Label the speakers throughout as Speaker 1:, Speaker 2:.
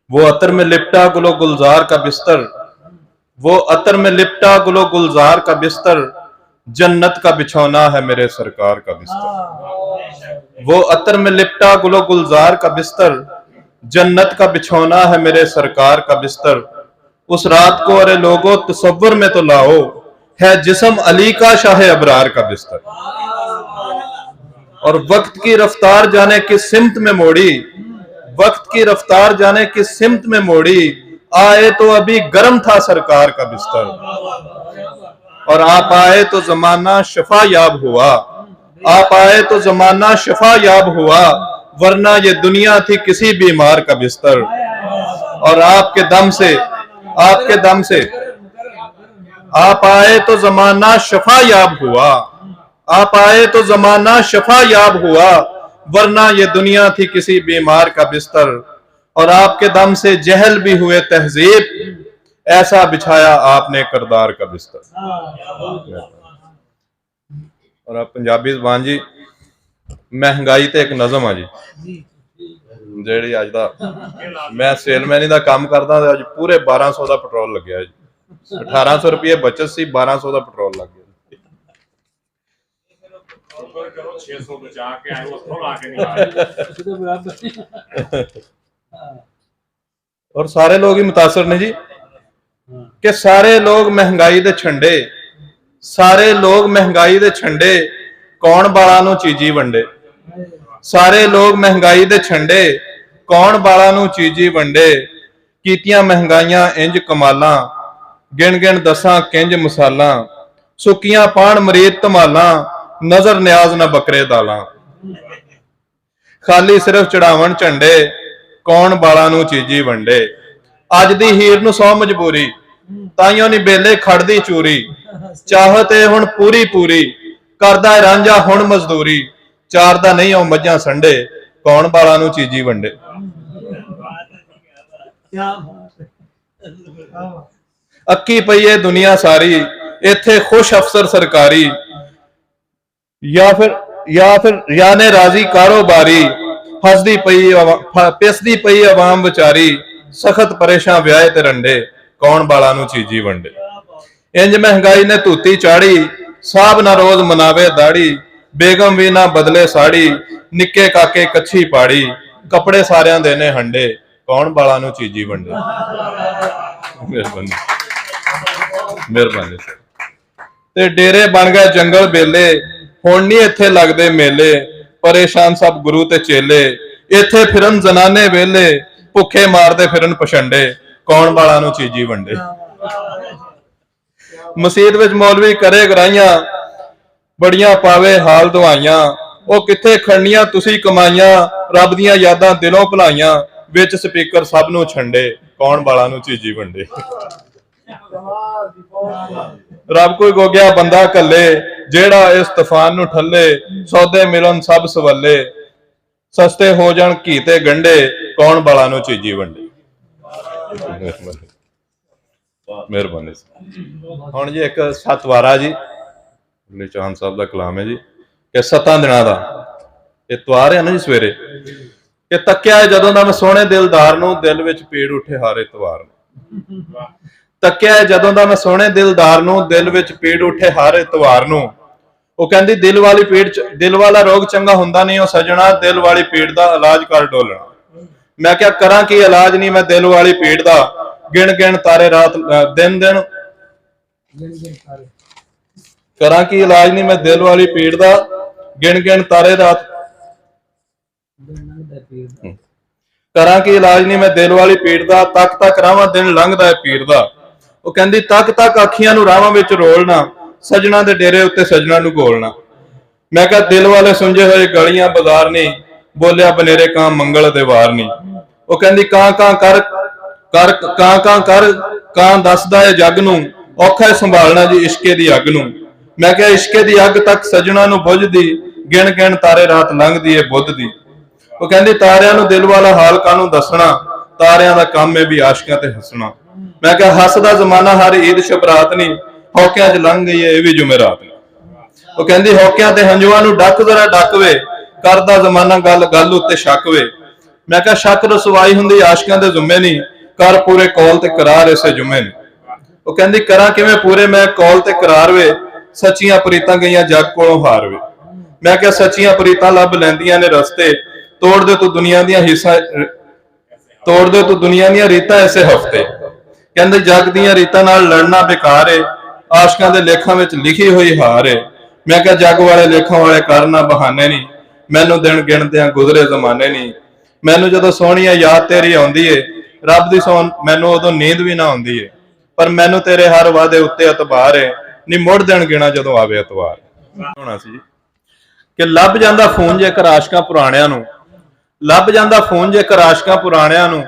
Speaker 1: वो अतर में लिपटा गुलो गुलजार का बिस्तर, वो अतर में लिपटा गुलो गुलजार का बिस्तर, जन्नत का बिछौना है मेरे सरकार का बिस्तर। वो अतर में लिपटा गुलो गुलजार का बिस्तर, जन्नत का बिछौना है मेरे सरकार का बिस्तर। उस रात को अरे लोगों तसव्वुर में तो लाओ, है जिस्म अली का शाह अबरार का बिस्तर। और वक्त की रफ्तार जाने किस सिमत में मोड़ी, वक्त की रफ्तार जाने किस सिमत में मोड़ी, आए तो अभी गर्म था सरकार का बिस्तर। और आप आए तो जमाना शफा याब हुआ, आप आए तो जमाना शफा याब हुआ, वरना ये दुनिया थी किसी बीमार का बिस्तर। और आपके दम से आप आए तो जमाना शफा याब हुआ, आप आए तो जमाना शफा याब हुआ, वरना ये दुनिया थी किसी बीमार का बिस्तर। और आपके दम से जहल भी हुए तहजीब, ऐसा बिछाया आपने करदार का बिस्तर। और आप पंजाबी ज़बान जी, महंगाई ते एक नज़म है जी ਜਿਹੜੀ ਅੱਜ ਦਾ मैं सेलमैनी ਦਾ ਕੰਮ ਕਰਦਾ ਤੇ ਅੱਜ ਪੂਰੇ 1200 ਦਾ ਪੈਟਰੋਲ ਲੱਗਿਆ ਜੀ। 1800 ਰੁਪਏ ਬਚਤ ਸੀ, 1200 ਦਾ ਪੈਟਰੋਲ ਲੱਗ ਗਿਆ। और सारे लोग ही मुतासर ने जी कि सारे लोग महंगाई दे छंडे, सारे लोग महंगाई दे छंडे, कौन बाला नू चीजी वंडे। सारे लोग महंगाई दे छंडे, कौन बाला नू चीजी वंडे। कीतियां महंगाइयां इंज कमाला, गिन गिन दसां किंज मसाला, सुकियां पान मरीद धमाला, नजर न्याज न बकरे दाला। खाली सिर्फ चढ़ावन झंडे, कौन बाला नू चीजी वंडे। अज दी हीर नू सौ मजबूरी, ताइयों नी बेले खड़दी चूरी, चाहते हुण पूरी पूरी, करदा रांझा हुण मजदूरी, चारदा नहीं औ मझां संडे, कौन बाला नू चीजी वंडे। अक्की पई है दुनिया सारी, इत्थे खुश अफसर सरकारी, या ने राजी कारोबारी, हसदी पई पिसदी पई अवाम विचारी, सखत परेशान व्याए ते रंडे, कौन बाला नू चीजी वंडे। इंज महंगाई ने धूती चाड़ी, साहब ना रोज मनावे दाड़ी, बेगम भी ना बदले साड़ी, निक्के काके कच्छी पाड़ी, कपड़े सारियां देने हंडे, कौन बाला नू चीजी वंडे। मेहरबानी ते डेरे बन गए जंगल बेले, हुण नहीं इत्थे लगदे मेले, परेशान सब गुरु ते चेले, इत्थे फिरन जनाने वेले, भुखे मारदे फिरन पछंडे, कौन बाला नू चीजी वंडे। मसीत विच मौलवी करे गराइयां, बड़ियां पावे हाल दुआइयां, ओ किथे खड़नियां तुसी कमाइयां, रब दियां यादां दिलों भुलाइयां, विच स्पीकर सब नू छंडे, कौन बाला नू चीजी वंडे। रब कोई गोग्या बंदा कले, जेड़ा इस तूफान नू ठल्ले, सौदे मिलन सब सवले, सस्ते हो जाण घी ते गंढे, कौन बाला नू चीजी वंडे। मेहरबानी हुण जी एक सतवारा जी गुरु चौहान साहब का कलाम है जी कि 7 दिनां दा ये त्वार है ना जी सवेरे कि तक्या जदों दा मैं सोहणे दिलदार नू, दिल विच पीड़ उठे हारे तवार नू। तक्या जदों दा मैं सोहणे दिलदार नू, दिल विच पीड़ उठे हारे तवार नू। ਉਹ ਕਹਿੰਦੀ दिल वाली पीड़ दिल वाला रोग चंगा हुंदा नहीं ओ सजना, दिल वाली पीड़ दा इलाज कर डोलना। मैं क्या करा कि इलाज नहीं मैं दिल वाली पीड़ दा, गिन गिन तारे रात दिन दिन करा कि इलाज नहीं मैं दिल वाली पीड़ दा, गिन गिन तारे रात करा कि इलाज नहीं मैं दिल वाली पीड़ दा, तक तक रावां दिन लंघदा है पीर दा। ਉਹ ਕਹਿੰਦੀ तक तक अखियां नू रावां विच रोलना, सजना दे डेरे उत्ते सजना नू गोलना। मैं कहा दिल वाले सुंजे होए गलियां बाजार नहीं, बोलिया बनेरे कां मंगल दे वार नहीं। वो कहंदी कां कां कर कर कां कां कर, कां दसदा है जग नू, औखा है संभालना जी इश्के दी अग नू। मैं कहा इश्के दी अग तक सजना नू बुझदी, गिन गिन तारे रात लंघदी है बुध दी। वो कहंदी तारियां नू दिल वाला हाल कानू दसना, तारियां दा काम है भी आशिकां ते हसना। मैं कहा हसदा जमाना हर ईद शबरात नहीं, हौकियां च लंघ गई है ये भी जुमेरात नहीं। वो कहंदी हौकियां ते हंजुआं नू डक जरा डक वे, करदा जमाना गल गल उत्ते शक वे, मैं क्या शक रसवाई हुंदी आशिकां दे जुम्मे नहीं, कर पूरे कौल ते करार इसे जुम्मे नहीं। वो कहंदी करा किवें पूरे मैं कौल ते करार वे, सच्चियां प्रीतां गईयां जग कोलों हार वे। मैं क्या सच्चियां प्रीतां लभ लैंदियां ने रस्ते, तोड़ दे तू दुनिया दियां हिस्सा, तोड़ दे तू दुनिया दियां रीतां ऐसे हफ्ते। कहंदे जग दियां रीतां नाल लड़ना बेकार है, आशिकां दे लेखां विच लिखी हुई हार है। मैं क्या जग वाले लेखां वाले करना बहाने नहीं, मैनू दिन गिणदियां गुजरे जमाने नहीं। मैनू जदों सोहणिया याद तेरी आउंदी है, रब दी सौन मैनू उदों नींद भी ना आउंदी है। पर मैनू तेरे हर वादे उत्ते एतबार है, नी मुड़ दिन गिणा जदों आवे एतवार। होना सी कि लभ जांदा फोन जेकर आशिकां पुराणियां नूं, लभ जांदा फोन जेकर आशिकां पुराणियां नूं,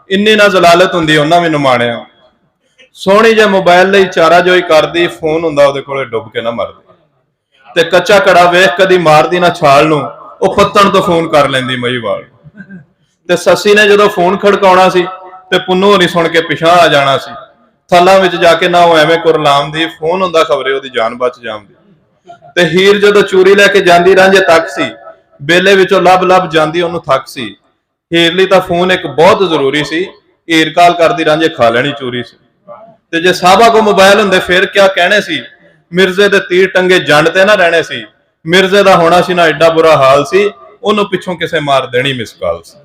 Speaker 1: इन्नी ना जलालत हुंदी उन्हां भी निमाणियां। सोहणी जे मोबाइल लई चारा जोई करदी, फोन हुंदा उहदे कोले डुੱਬ के ना मरदी। ते कच्चा कड़ा वेख कदी मारदी ना छाल नूं, ਉਹ ਪੱਤਣ ਤੋਂ ਫੋਨ ਕਰ ਲੈਂਦੀ ਮਹੀਵਾਲ। ਤੇ ਸੱਸੀ ਨੇ ਜਦੋਂ ਫੋਨ ਖੜਕਾਉਣਾ ਸੀ ਤੇ ਪੁੰਨੂ ਹੋਣੀ ਸੁਣ ਕੇ ਪਿਛਾਂ ਆ ਜਾਣਾ ਸੀ। ਥਾਲਾਂ ਵਿੱਚ ਜਾ ਕੇ ਨਾ ਉਹ ਐਵੇਂ ਕੁਰਲਾਮ ਦੀ, ਫੋਨ ਹੁੰਦਾ ਖਬਰੇ ਉਹਦੀ ਜਾਨ ਬਚ ਜਾਂਦੀ। ਤੇ ਹੀਰ ਜਦੋਂ ਚੂਰੀ ਲੈ ਕੇ ਜਾਂਦੀ ਰਾਂਝੇ ਤੱਕ ਸੀ, ਬੇਲੇ ਵਿੱਚੋਂ ਲੱਭ ਲੱਭ ਜਾਂਦੀ ਉਹਨੂੰ ਥੱਕ ਸੀ। ਹੀਰ ਲਈ ਤਾਂ ਫੋਨ ਇੱਕ ਬਹੁਤ ਜ਼ਰੂਰੀ ਸੀ, ਹੀਰ ਕਾਲ ਕਰਦੀ ਰਾਂਝੇ ਖਾ ਲੈਣੀ ਚੂਰੀ ਸੀ। ਤੇ ਜੇ ਸਾਹਬਾ ਕੋ ਮੋਬਾਈਲ ਹੁੰਦੇ ਫਿਰ ਕਿਆ ਕਹਿਣੇ ਸੀ, ਮਿਰਜ਼ੇ ਦੇ ਤੀਰ ਟੰਗੇ ਜੰਡ ਤੇ ਨਾ ਰਹਿਣੇ ਸੀ। ਮਿਰਜ਼ੇ ਦਾ ਹੋਣਾ ਸੀ ਨਾ ਐਡਾ ਬੁਰਾ ਹਾਲ ਸੀ, ਉਹਨੂੰ ਪਿੱਛੋਂ ਕਿਸੇ ਮਾਰ ਦੇਣੀ ਮਿਸ ਕਾਲ ਸੀ।